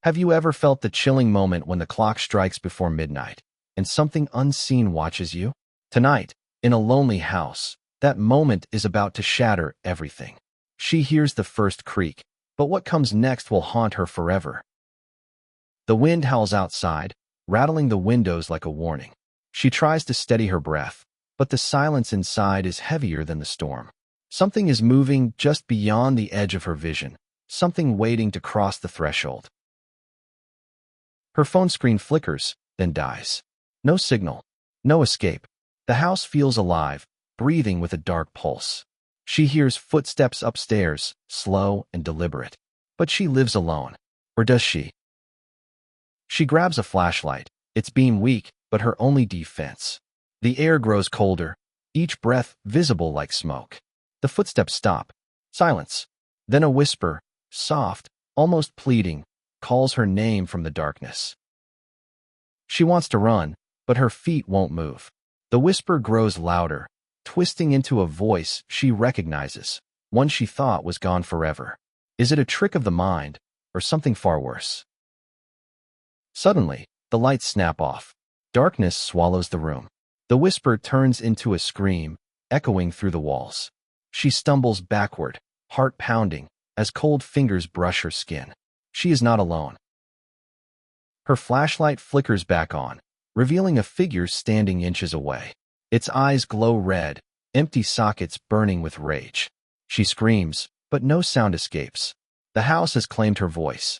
Have you ever felt the chilling moment when the clock strikes before midnight and something unseen watches you? Tonight, in a lonely house, that moment is about to shatter everything. She hears the first creak, but what comes next will haunt her forever. The wind howls outside, rattling the windows like a warning. She tries to steady her breath, but the silence inside is heavier than the storm. Something is moving just beyond the edge of her vision, something waiting to cross the threshold. Her phone screen flickers, then dies. No signal, no escape. The house feels alive, breathing with a dark pulse. She hears footsteps upstairs, slow and deliberate. But she lives alone. Or does she? She grabs a flashlight, its beam weak, but her only defense. The air grows colder, each breath visible like smoke. The footsteps stop. Silence. Then a whisper, soft, almost pleading, calls her name from the darkness. She wants to run, but her feet won't move. The whisper grows louder, twisting into a voice she recognizes, one she thought was gone forever. Is it a trick of the mind, or something far worse? Suddenly, the lights snap off. Darkness swallows the room. The whisper turns into a scream, echoing through the walls. She stumbles backward, heart pounding, as cold fingers brush her skin. She is not alone. Her flashlight flickers back on, revealing a figure standing inches away. Its eyes glow red, empty sockets burning with rage. She screams, but no sound escapes. The house has claimed her voice.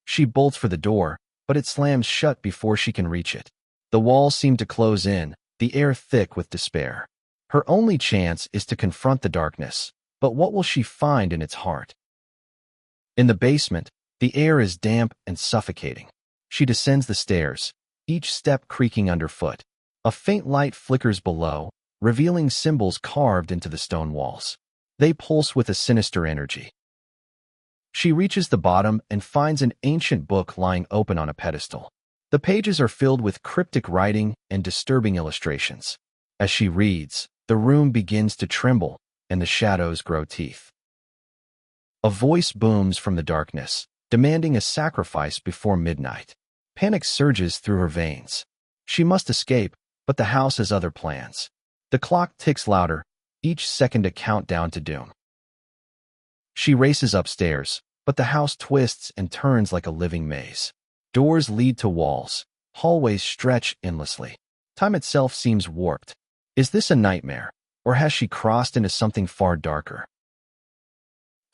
She bolts for the door, but it slams shut before she can reach it. The walls seem to close in, the air thick with despair. Her only chance is to confront the darkness, but what will she find in its heart? In the basement, the air is damp and suffocating. She descends the stairs, each step creaking underfoot. A faint light flickers below, revealing symbols carved into the stone walls. They pulse with a sinister energy. She reaches the bottom and finds an ancient book lying open on a pedestal. The pages are filled with cryptic writing and disturbing illustrations. As she reads, the room begins to tremble, and the shadows grow teeth. A voice booms from the darkness, demanding a sacrifice before midnight. Panic surges through her veins. She must escape, but the house has other plans. The clock ticks louder, each second a countdown to doom. She races upstairs, but the house twists and turns like a living maze. Doors lead to walls, hallways stretch endlessly. Time itself seems warped. Is this a nightmare, or has she crossed into something far darker?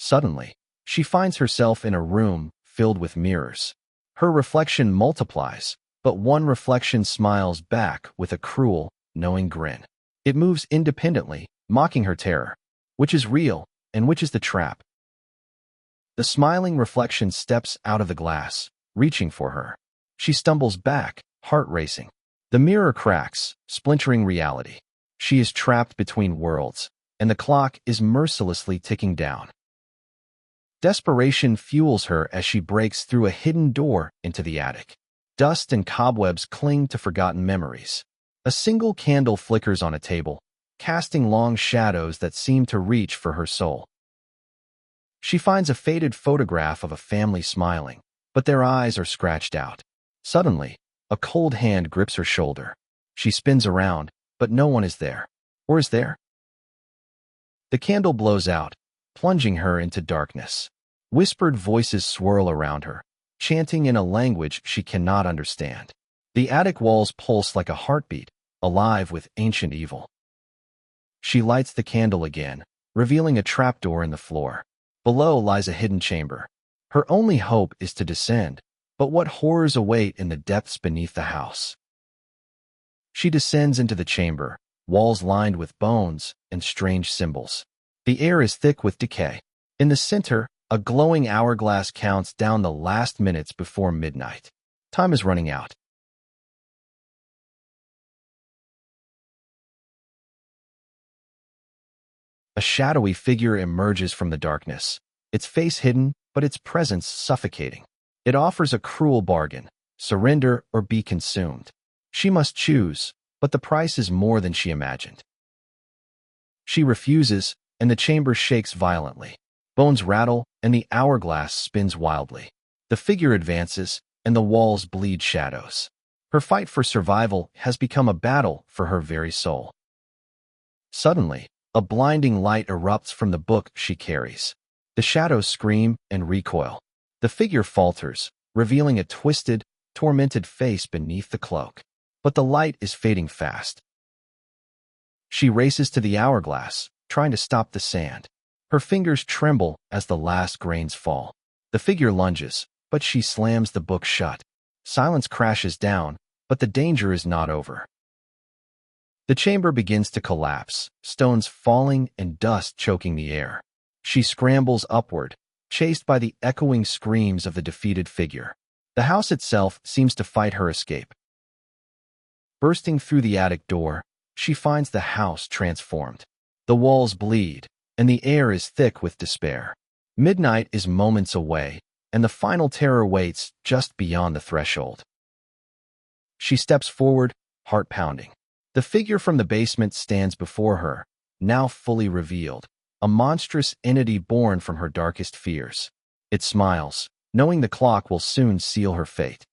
Suddenly, she finds herself in a room filled with mirrors. Her reflection multiplies, but one reflection smiles back with a cruel, knowing grin. It moves independently, mocking her terror. Which is real, and which is the trap? The smiling reflection steps out of the glass, reaching for her. She stumbles back, heart racing. The mirror cracks, splintering reality. She is trapped between worlds, and the clock is mercilessly ticking down. Desperation fuels her as she breaks through a hidden door into the attic. Dust and cobwebs cling to forgotten memories. A single candle flickers on a table, casting long shadows that seem to reach for her soul. She finds a faded photograph of a family smiling, but their eyes are scratched out. Suddenly, a cold hand grips her shoulder. She spins around, but no one is there. Or is there? The candle blows out, plunging her into darkness. Whispered voices swirl around her, chanting in a language she cannot understand. The attic walls pulse like a heartbeat, alive with ancient evil. She lights the candle again, revealing a trapdoor in the floor. Below lies a hidden chamber. Her only hope is to descend, but what horrors await in the depths beneath the house? She descends into the chamber, walls lined with bones and strange symbols. The air is thick with decay. In the center, a glowing hourglass counts down the last minutes before midnight. Time is running out. A shadowy figure emerges from the darkness, its face hidden, but its presence suffocating. It offers a cruel bargain: surrender or be consumed. She must choose, but the price is more than she imagined. She refuses, and the chamber shakes violently. Bones rattle, and the hourglass spins wildly. The figure advances, and the walls bleed shadows. Her fight for survival has become a battle for her very soul. Suddenly, a blinding light erupts from the book she carries. The shadows scream and recoil. The figure falters, revealing a twisted, tormented face beneath the cloak. But the light is fading fast. She races to the hourglass, trying to stop the sand. Her fingers tremble as the last grains fall. The figure lunges, but she slams the book shut. Silence crashes down, but the danger is not over. The chamber begins to collapse, stones falling and dust choking the air. She scrambles upward, chased by the echoing screams of the defeated figure. The house itself seems to fight her escape. Bursting through the attic door, she finds the house transformed. The walls bleed, and the air is thick with despair. Midnight is moments away, and the final terror waits just beyond the threshold. She steps forward, heart pounding. The figure from the basement stands before her, now fully revealed, a monstrous entity born from her darkest fears. It smiles, knowing the clock will soon seal her fate.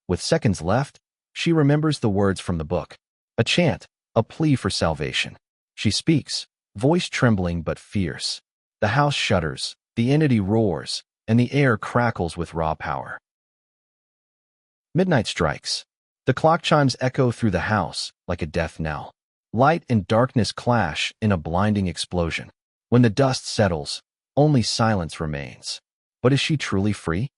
With seconds left, she remembers the words from the book, a chant, a plea for salvation. She speaks, voice trembling but fierce. The house shudders, the entity roars, and the air crackles with raw power. Midnight strikes. The clock chimes echo through the house like a death knell. Light and darkness clash in a blinding explosion. When the dust settles, only silence remains. But is she truly free?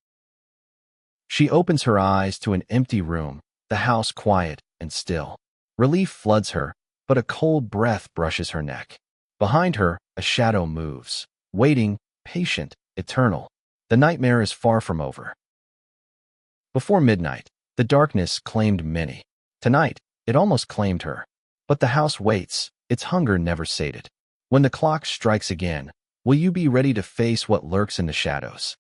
She opens her eyes to an empty room, the house quiet and still. Relief floods her, but a cold breath brushes her neck. Behind her, a shadow moves, waiting, patient, eternal. The nightmare is far from over. Before midnight, the darkness claimed many. Tonight, it almost claimed her. But the house waits, its hunger never sated. When the clock strikes again, will you be ready to face what lurks in the shadows?